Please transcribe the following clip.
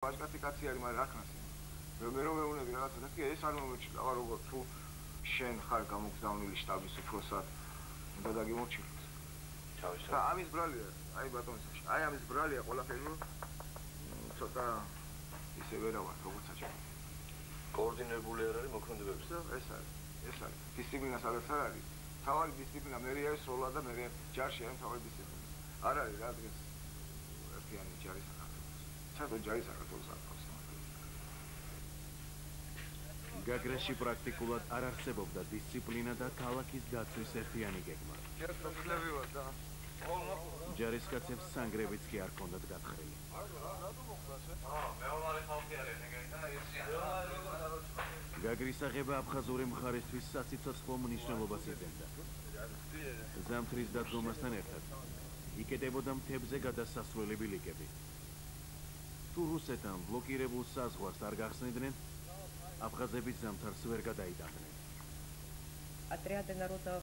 Ვაჟკაცი არის, მაგრამ რა ხანს მე რომ მეუნები რაღაცა და კი ეს არ მომეჩნდა როგორ თუ შენ ხარ გამოგზავნილი შტაბის უფროსად უნდა დაგიმორჩილოს. და ამის ბრალია, აი ბატონო, აი ამის ბრალია ყველაფერი ცოტა ისე ვერა ვარ, როგორც საჭირო. კოორდინირებული არ არის მოქმედებების. ეს არის. დისციპლინა სადაც არ არის. თავარი დისციპლინა მე არის სოლა და მე ჯარში არის თავარი დისციპლინა. არ არის რა დღეს ერთიანი ჯარი საქართველოს. საერთოდ ჯარი საქართველოს არ ყავს. გაგრაში პრაქტიკულად არ არსებობდა დისციპლინა და ქალაქის დაცვის ერთიანი გეგმა. ჯარისკაცებს სანგრებიც კი არ ჰქონდათ გათხრილი. გაგრის აღება აფხაზური მხარისთვის სასიცოცხლო მნიშვნელობას იძენდა. ზამთრის დადგომასთან ერთად იკეტებოდა მთებზე გადასასვლელი ბილიკები. თუ რუსეთთან ბლოკირებულ საზღვარს არ გახსნიდნენ, აფხაზები ზამთარს ვერ გადაიტანდნენ. Отряды народного